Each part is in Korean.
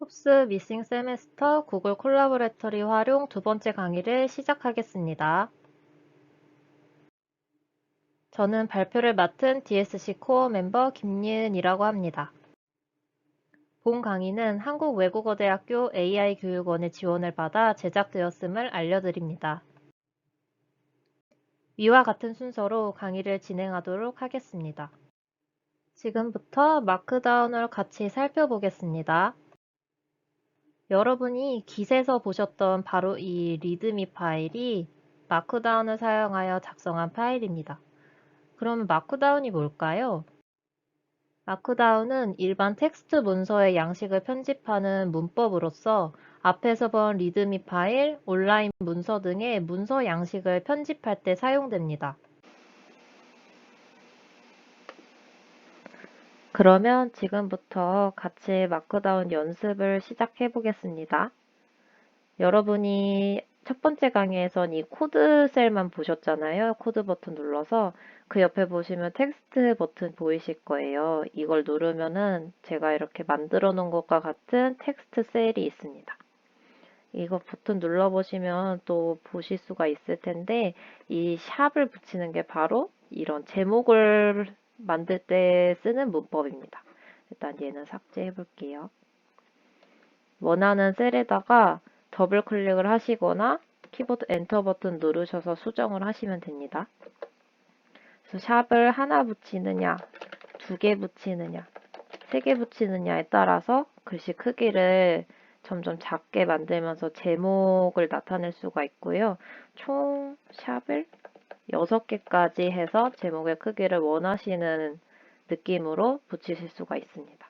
흡스 미싱 세메스터 구글 콜라보레터리 활용 두 번째 강의를 시작하겠습니다. 저는 발표를 맡은 DSC 코어 멤버 김예은이라고 합니다. 본 강의는 한국외국어대학교 AI교육원의 지원을 받아 제작되었음을 알려드립니다. 위와 같은 순서로 강의를 진행하도록 하겠습니다. 지금부터 마크다운을 같이 살펴보겠습니다. 여러분이 깃에서 보셨던 바로 이 리드미 파일이 마크다운을 사용하여 작성한 파일입니다. 그럼 마크다운이 뭘까요? 마크다운은 일반 텍스트 문서의 양식을 편집하는 문법으로서 앞에서 본 리드미 파일, 온라인 문서 등의 문서 양식을 편집할 때 사용됩니다. 그러면 지금부터 같이 마크다운 연습을 시작해 보겠습니다. 여러분이 첫 번째 강의에선 이 코드 셀만 보셨잖아요. 코드 버튼 눌러서 그 옆에 보시면 텍스트 버튼 보이실 거예요. 이걸 누르면은 제가 이렇게 만들어 놓은 것과 같은 텍스트 셀이 있습니다. 이거 버튼 눌러보시면 또 보실 수가 있을 텐데 이 샵을 붙이는 게 바로 이런 제목을 만들 때 쓰는 문법입니다. 일단 얘는 삭제해 볼게요. 원하는 셀에다가 더블 클릭을 하시거나 키보드 엔터 버튼 누르셔서 수정을 하시면 됩니다. 그래서 샵을 하나 붙이느냐, 두 개 붙이느냐, 세 개 붙이느냐에 따라서 글씨 크기를 점점 작게 만들면서 제목을 나타낼 수가 있고요. 총 샵을 6개까지 해서 제목의 크기를 원하시는 느낌으로 붙이실 수가 있습니다.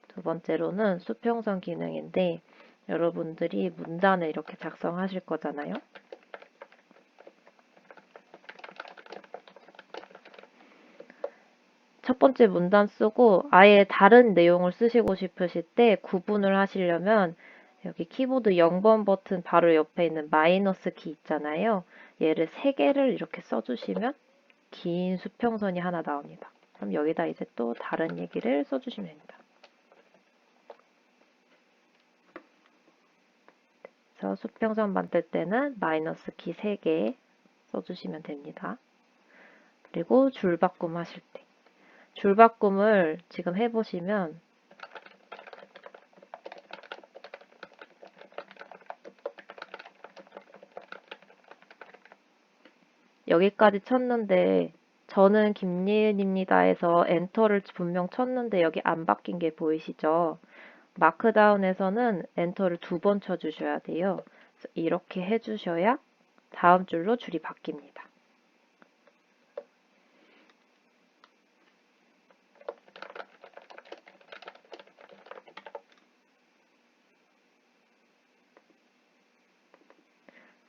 두 번째로는 수평선 기능인데 여러분들이 문단을 이렇게 작성하실 거잖아요. 첫 번째 문단 쓰고 아예 다른 내용을 쓰시고 싶으실 때 구분을 하시려면 여기 키보드 0번 버튼 바로 옆에 있는 마이너스 키 있잖아요. 얘를 3개를 이렇게 써주시면 긴 수평선이 하나 나옵니다. 그럼 여기다 이제 또 다른 얘기를 써주시면 됩니다. 그래서 수평선 만들 때는 마이너스 키 3개 써주시면 됩니다. 그리고 줄바꿈 하실 때 줄바꿈을 지금 해보시면 여기까지 쳤는데 저는 김예은입니다 해서 엔터를 분명 쳤는데 여기 안 바뀐 게 보이시죠? 마크다운에서는 엔터를 2번 쳐주셔야 돼요. 그래서 이렇게 해주셔야 다음 줄로 줄이 바뀝니다.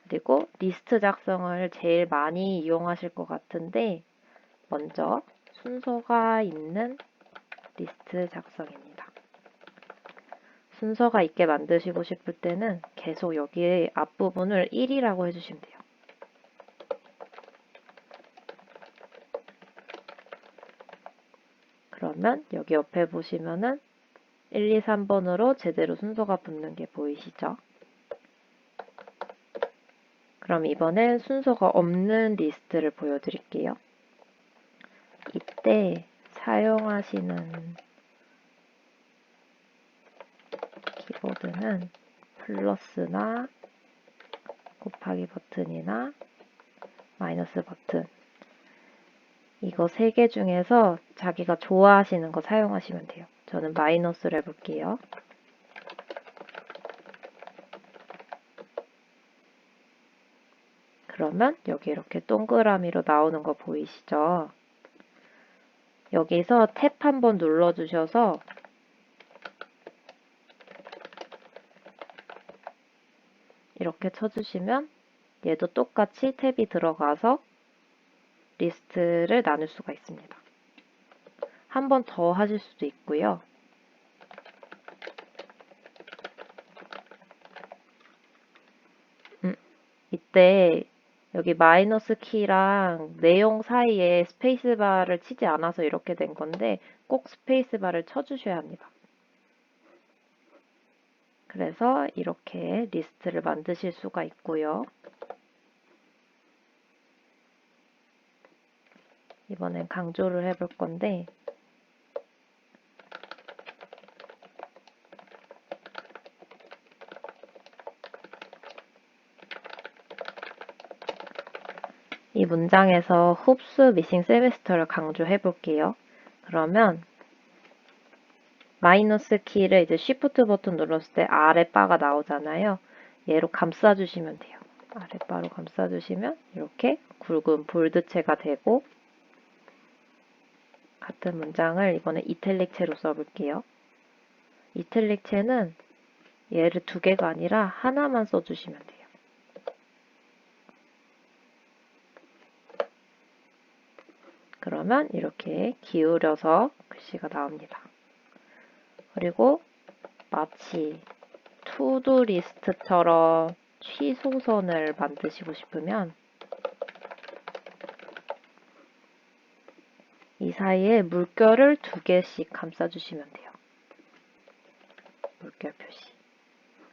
그리고 리스트 작성을 제일 많이 이용하실 것 같은데 먼저 순서가 있는 리스트 작성입니다. 순서가 있게 만드시고 싶을 때는 계속 여기 앞부분을 1이라고 해주시면 돼요. 그러면 여기 옆에 보시면은 1, 2, 3번으로 제대로 순서가 붙는 게 보이시죠? 그럼 이번엔 순서가 없는 리스트를 보여드릴게요. 이때 사용하시는 키보드는 플러스나 곱하기 버튼이나 마이너스 버튼 이거 3개 중에서 자기가 좋아하시는 거 사용하시면 돼요. 저는 마이너스를 해볼게요. 그러면 여기 이렇게 동그라미로 나오는 거 보이시죠? 여기서 탭 한번 눌러주셔서 이렇게 쳐주시면 얘도 똑같이 탭이 들어가서 리스트를 나눌 수가 있습니다. 한 번 더 하실 수도 있고요. 이때 여기 마이너스 키랑 내용 사이에 스페이스바를 치지 않아서 이렇게 된 건데 꼭 스페이스바를 쳐주셔야 합니다. 그래서 이렇게 리스트를 만드실 수가 있고요. 이번엔 강조를 해볼 건데 이 문장에서 흡수 미싱 세미스터를 강조해 볼게요. 그러면 마이너스 키를 이제 쉬프트 버튼 눌렀을 때 아랫바가 나오잖아요. 얘로 감싸주시면 돼요. 아랫바로 감싸주시면 이렇게 굵은 볼드체가 되고 같은 문장을 이번에 이탈릭체로 써볼게요. 이탈릭체는 얘를 두 개가 아니라 하나만 써주시면 돼요. 그러면 이렇게 기울여서 글씨가 나옵니다. 그리고 마치 투두 리스트처럼 취소선을 만드시고 싶으면 이 사이에 물결을 2개씩 감싸주시면 돼요. 물결 표시.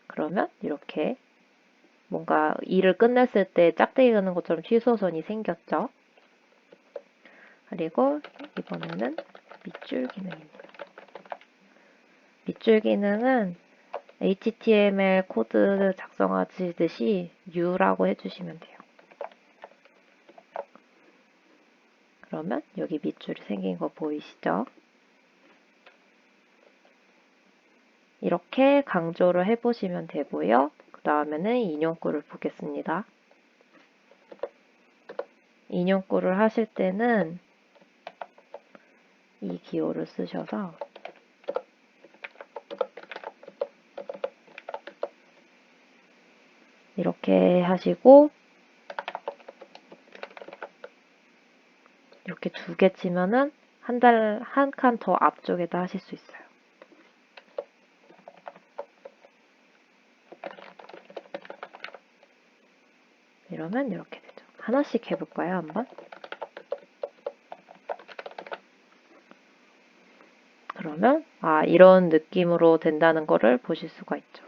그러면 이렇게 뭔가 일을 끝냈을 때 짝대기 그는 것처럼 취소선이 생겼죠. 그리고 이번에는 밑줄 기능입니다. 밑줄 기능은 HTML 코드 작성하시듯이 U라고 해주시면 돼요. 그러면 여기 밑줄이 생긴 거 보이시죠? 이렇게 강조를 해보시면 되고요. 그 다음에는 인용구를 보겠습니다. 인용구를 하실 때는 이 기호를 쓰셔서 이렇게 하시고 이렇게 2개 치면은 한 칸 더 앞쪽에다 하실 수 있어요. 이러면 이렇게 되죠. 하나씩 해볼까요, 한번? 그러면 이런 느낌으로 된다는 거를 보실 수가 있죠.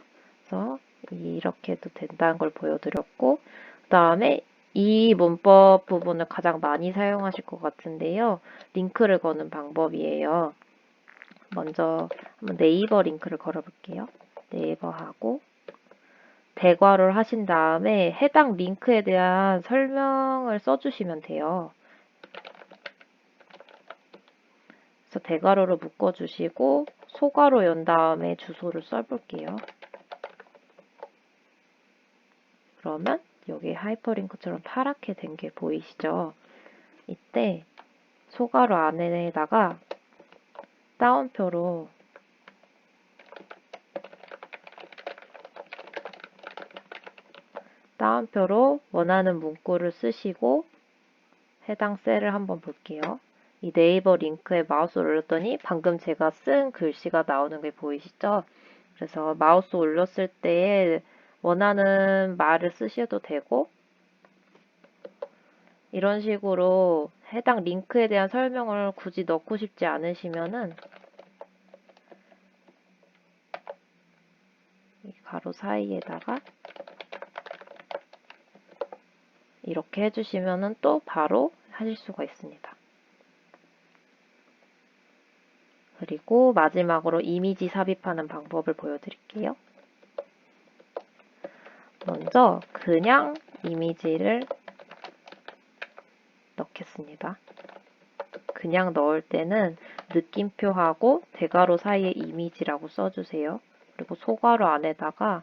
그래서 이렇게 해도 된다는 걸 보여드렸고 그 다음에 이 문법 부분을 가장 많이 사용하실 것 같은데요. 링크를 거는 방법이에요. 먼저 한번 네이버 링크를 걸어볼게요. 네이버하고 대괄호를 하신 다음에 해당 링크에 대한 설명을 써주시면 돼요. 그래서 대괄호를 묶어주시고 소괄호 연 다음에 주소를 써볼게요. 그러면 여기 하이퍼링크처럼 파랗게 된 게 보이시죠? 이때 소괄호 안에다가 따옴표로 원하는 문구를 쓰시고 해당 셀을 한번 볼게요. 이 네이버 링크에 마우스를 올렸더니 방금 제가 쓴 글씨가 나오는 게 보이시죠? 그래서 마우스 올렸을 때 원하는 말을 쓰셔도 되고 이런 식으로 해당 링크에 대한 설명을 굳이 넣고 싶지 않으시면은 이 가로 사이에다가 이렇게 해주시면은 또 바로 하실 수가 있습니다. 그리고 마지막으로 이미지 삽입하는 방법을 보여드릴게요. 먼저 그냥 이미지를 넣겠습니다. 그냥 넣을 때는 느낌표하고 대괄호 사이에 이미지라고 써주세요. 그리고 소괄호 안에다가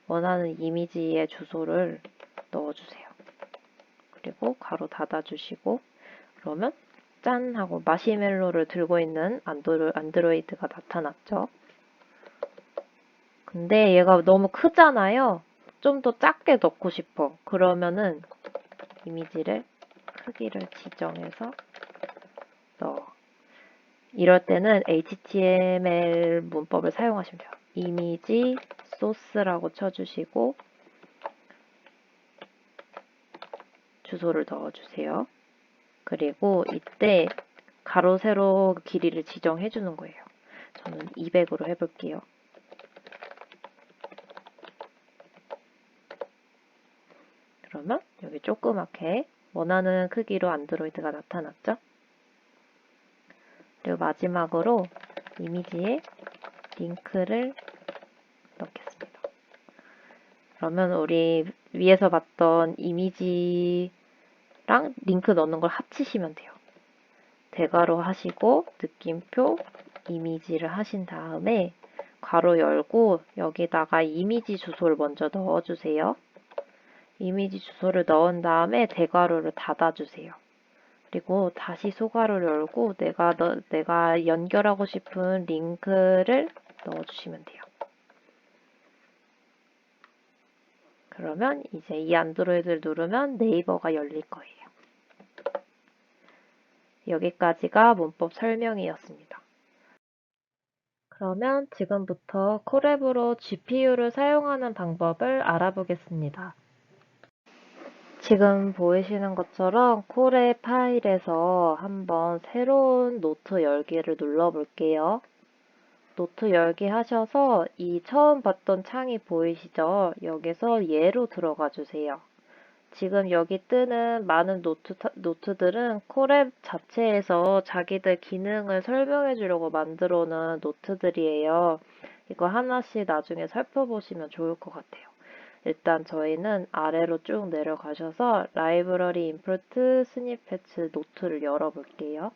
원하는 이미지의 주소를 넣어주세요. 그리고 가로 닫아주시고 그러면 짠 하고 마시멜로를 들고 있는 안드로이드가 나타났죠. 근데 얘가 너무 크잖아요. 좀 더 작게 넣고 싶어. 그러면은 이미지를 크기를 지정해서 넣어. 이럴 때는 HTML 문법을 사용하시면 돼요. 이미지 소스라고 쳐주시고 주소를 넣어주세요. 그리고 이때 가로 세로 길이를 지정해 주는 거예요. 저는 200으로 해볼게요. 그러면 여기 조그맣게 원하는 크기로 안드로이드가 나타났죠? 그리고 마지막으로 이미지에 링크를 넣겠습니다. 그러면 우리 위에서 봤던 이미지랑 링크 넣는 걸 합치시면 돼요. 대괄호 하시고 느낌표 이미지를 하신 다음에 괄호 열고 여기다가 이미지 주소를 먼저 넣어주세요. 이미지 주소를 넣은 다음에 대괄호를 닫아주세요. 그리고 다시 소괄호를 열고 내가 연결하고 싶은 링크를 넣어주시면 돼요. 그러면 이제 이 안드로이드를 누르면 네이버가 열릴 거예요. 여기까지가 문법 설명이었습니다. 그러면 지금부터 콜앱으로 GPU를 사용하는 방법을 알아보겠습니다. 지금 보이시는 것처럼 콜앱 파일에서 한번 새로운 노트 열기를 눌러볼게요. 노트 열기 하셔서 이 처음 봤던 창이 보이시죠? 여기서 예로 들어가 주세요. 지금 여기 뜨는 많은 노트들은 콜앱 자체에서 자기들 기능을 설명해 주려고 만들어 놓은 노트들이에요. 이거 하나씩 나중에 살펴보시면 좋을 것 같아요. 일단 저희는 아래로 쭉 내려가셔서 라이브러리 임포트 스니펫 노트를 열어볼게요.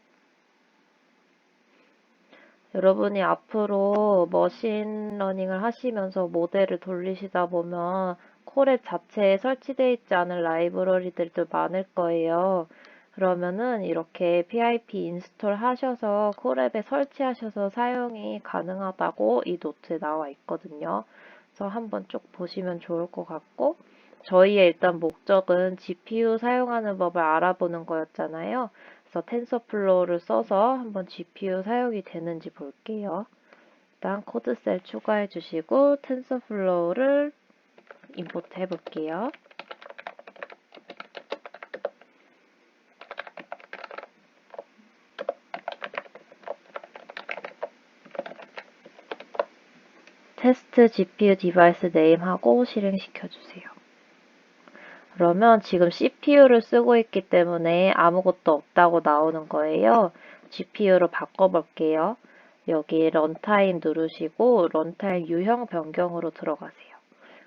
여러분이 앞으로 머신러닝을 하시면서 모델을 돌리시다 보면 콜앱 자체에 설치되어 있지 않은 라이브러리들도 많을 거예요. 그러면은 이렇게 pip 인스톨 하셔서 콜앱에 설치하셔서 사용이 가능하다고 이 노트에 나와 있거든요. 그래서 한번 쭉 보시면 좋을 것 같고 저희의 일단 목적은 GPU 사용하는 법을 알아보는 거였잖아요. 그래서 텐서플로우를 써서 한번 GPU 사용이 되는지 볼게요. 일단 코드셀 추가해 주시고 텐서플로우를 임포트 해 볼게요. 테스트 GPU 디바이스 네임하고 실행시켜 주세요. 그러면 지금 CPU를 쓰고 있기 때문에 아무것도 없다고 나오는 거예요. GPU로 바꿔볼게요. 여기 런타임 누르시고 런타임 유형 변경으로 들어가세요.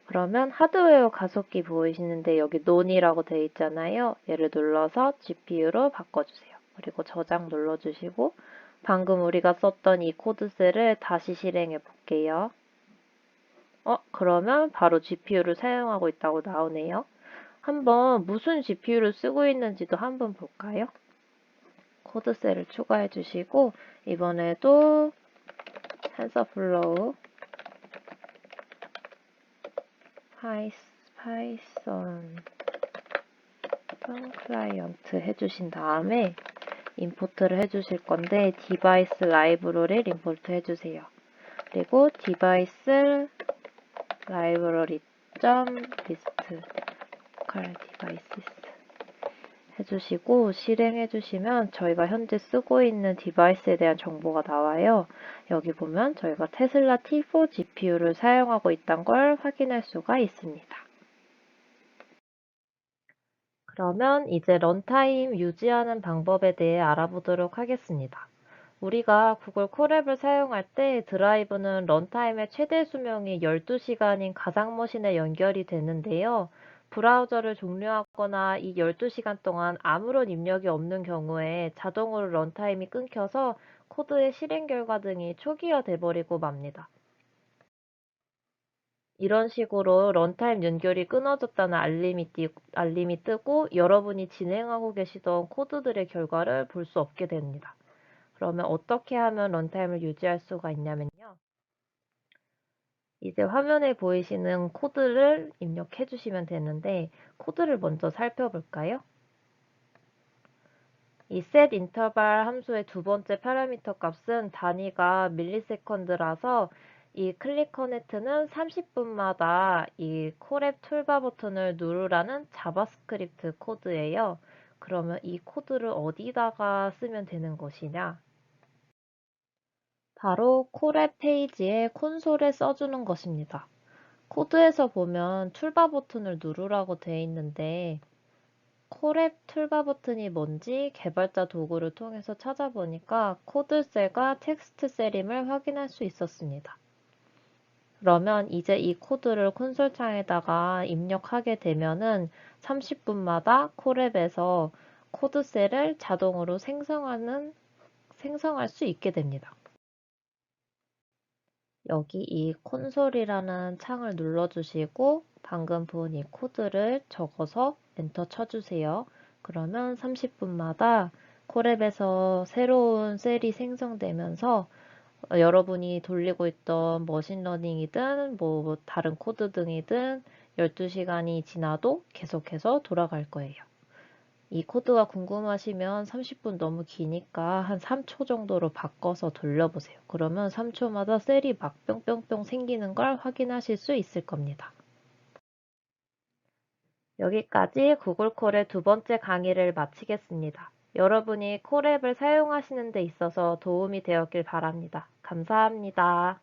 그러면 하드웨어 가속기 보이시는데 여기 논이라고 되어 있잖아요. 얘를 눌러서 GPU로 바꿔주세요. 그리고 저장 눌러주시고 방금 우리가 썼던 이 코드셀을 다시 실행해 볼게요. 그러면 바로 GPU를 사용하고 있다고 나오네요. 한번 무슨 GPU를 쓰고 있는지도 한번 볼까요? 코드셀을 추가해 주시고 이번에도 텐서플로우 파이썬 클라이언트 해주신 다음에 임포트를 해주실 건데 디바이스 라이브러리를 임포트 해주세요. 그리고 디바이스 라이브러리 리스트 local devices 해주시고 실행해주시면 저희가 현재 쓰고 있는 디바이스에 대한 정보가 나와요. 여기 보면 저희가 테슬라 T4 GPU를 사용하고 있다는 걸 확인할 수가 있습니다. 그러면 이제 런타임 유지하는 방법에 대해 알아보도록 하겠습니다. 우리가 구글 콜앱을 사용할 때 드라이브는 런타임의 최대 수명이 12시간인 가상머신에 연결이 되는데요. 브라우저를 종료하거나 이 12시간 동안 아무런 입력이 없는 경우에 자동으로 런타임이 끊겨서 코드의 실행 결과 등이 초기화돼 버리고 맙니다. 이런 식으로 런타임 연결이 끊어졌다는 알림이 뜨고 여러분이 진행하고 계시던 코드들의 결과를 볼 수 없게 됩니다. 그러면 어떻게 하면 런타임을 유지할 수가 있냐면요. 이제 화면에 보이시는 코드를 입력해 주시면 되는데 코드를 먼저 살펴볼까요? 이 setInterval 함수의 두 번째 파라미터 값은 단위가 밀리세컨드라서 이 클릭커넥트는 30분마다 이 콜앱 툴바 버튼을 누르라는 자바스크립트 코드예요. 그러면 이 코드를 어디다가 쓰면 되는 것이냐? 바로 콜앱 페이지에 콘솔에 써주는 것입니다. 코드에서 보면 툴바 버튼을 누르라고 되어 있는데 콜앱 툴바 버튼이 뭔지 개발자 도구를 통해서 찾아보니까 코드셀과 텍스트셀임을 확인할 수 있었습니다. 그러면 이제 이 코드를 콘솔 창에다가 입력하게 되면은 30분마다 콜앱에서 코드셀을 자동으로 생성할 수 있게 됩니다. 여기 이 콘솔이라는 창을 눌러주시고 방금 본 이 코드를 적어서 엔터 쳐주세요. 그러면 30분마다 콜앱에서 새로운 셀이 생성되면서 여러분이 돌리고 있던 머신러닝이든 뭐 다른 코드 등이든 12시간이 지나도 계속해서 돌아갈 거예요. 이 코드가 궁금하시면 30분 너무 기니까 한 3초 정도로 바꿔서 돌려보세요. 그러면 3초마다 셀이 막 뿅뿅뿅 생기는 걸 확인하실 수 있을 겁니다. 여기까지 구글 콜의 두 번째 강의를 마치겠습니다. 여러분이 콜앱을 사용하시는 데 있어서 도움이 되었길 바랍니다. 감사합니다.